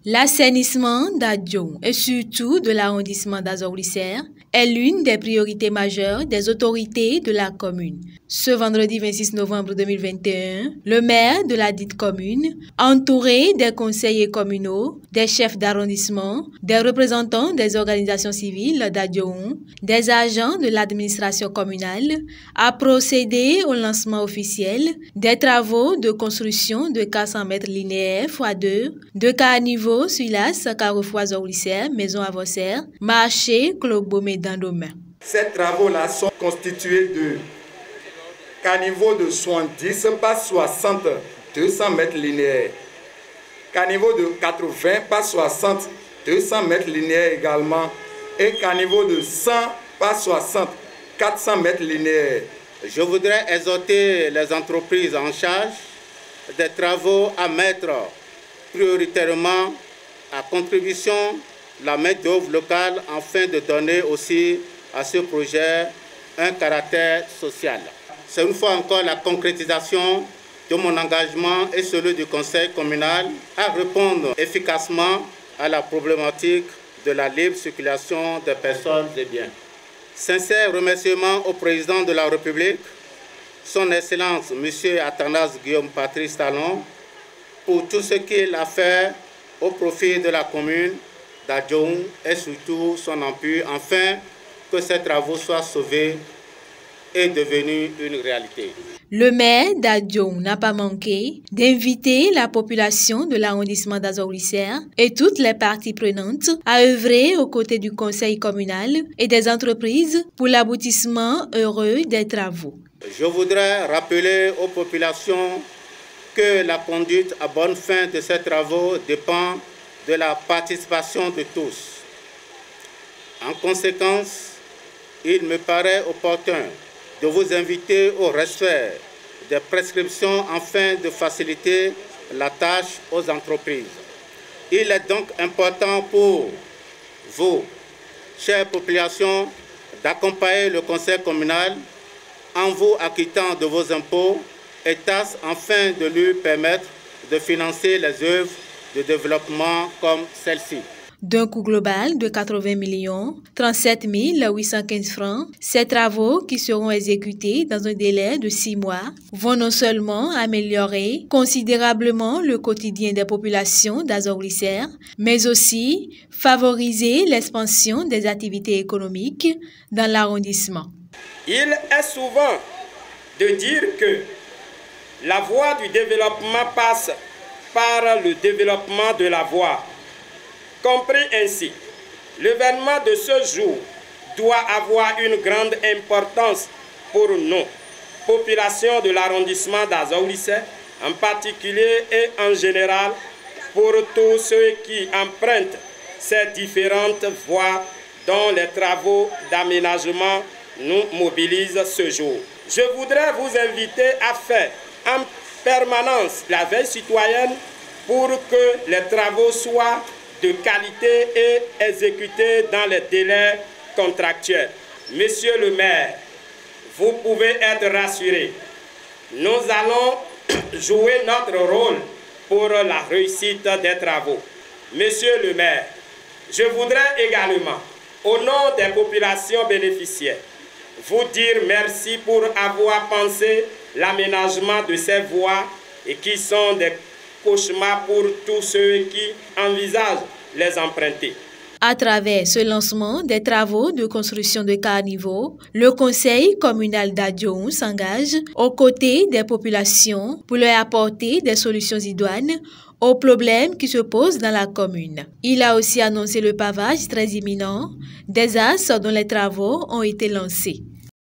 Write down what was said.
L'assainissement d'Adjoum et surtout de l'arrondissement d'Azor-Lissère est l'une des priorités majeures des autorités de la commune. Ce vendredi 26 novembre 2021, le maire de la dite commune, entouré des conseillers communaux, des chefs d'arrondissement, des représentants des organisations civiles d'Adjoum, des agents de l'administration communale, a procédé au lancement officiel des travaux de construction de 400 mètres linéaires x2 de caniveau sur l'As Carrefour Azor-Lissère, Maison Avocère, marché Claude Beaumé-Dandomain. Ces travaux-là sont constitués de caniveaux de 70 par 60, 200 mètres linéaires. Caniveau de 80 par 60, 200 mètres linéaires également. Et caniveau de 100 par 60, 400 mètres linéaires. Je voudrais exhorter les entreprises en charge des travaux à mettre prioritairement à contribution la main-d'œuvre locale afin de donner aussi à ce projet un caractère social. C'est une fois encore la concrétisation de mon engagement et celui du conseil communal à répondre efficacement à la problématique de la libre circulation des personnes et biens. Sincère remerciement au président de la République, son Excellence M. Athanase Guillaume Patrice Talon, pour tout ce qu'il a fait au profit de la commune d'Adjoum et surtout son appui, afin que ces travaux soient sauvés et devenus une réalité. Le maire d'Adjoum n'a pas manqué d'inviter la population de l'arrondissement d'Azor-Lissère et toutes les parties prenantes à œuvrer aux côtés du conseil communal et des entreprises pour l'aboutissement heureux des travaux. Je voudrais rappeler aux populations que la conduite à bonne fin de ces travaux dépend de la participation de tous. En conséquence, il me paraît opportun de vous inviter au respect des prescriptions afin de faciliter la tâche aux entreprises. Il est donc important pour vous, chères populations, d'accompagner le conseil communal en vous acquittant de vos impôts et taxes afin de lui permettre de financer les œuvres de développement comme celle-ci. D'un coût global de 80 millions, 37 815 francs, ces travaux qui seront exécutés dans un délai de 6 mois vont non seulement améliorer considérablement le quotidien des populations d'Azor-Lissère, mais aussi favoriser l'expansion des activités économiques dans l'arrondissement. Il est souvent de dire que la voie du développement passe par le développement de la voie. Compris ainsi, l'événement de ce jour doit avoir une grande importance pour nous, population de l'arrondissement d'Azor-Lissère, en particulier et en général pour tous ceux qui empruntent ces différentes voies dont les travaux d'aménagement nous mobilisent ce jour. Je voudrais vous inviter à faire en permanence la veille citoyenne pour que les travaux soient de qualité et exécutés dans les délais contractuels. Monsieur le maire, vous pouvez être rassuré. Nous allons jouer notre rôle pour la réussite des travaux. Monsieur le maire, je voudrais également, au nom des populations bénéficiaires, vous dire merci pour avoir pensé l'aménagement de ces voies et qui sont des cauchemar pour tous ceux qui envisagent les emprunter. À travers ce lancement des travaux de construction de caniveaux, le conseil communal d'Adjoum s'engage aux côtés des populations pour leur apporter des solutions idoines aux problèmes qui se posent dans la commune. Il a aussi annoncé le pavage très imminent des axes dont les travaux ont été lancés.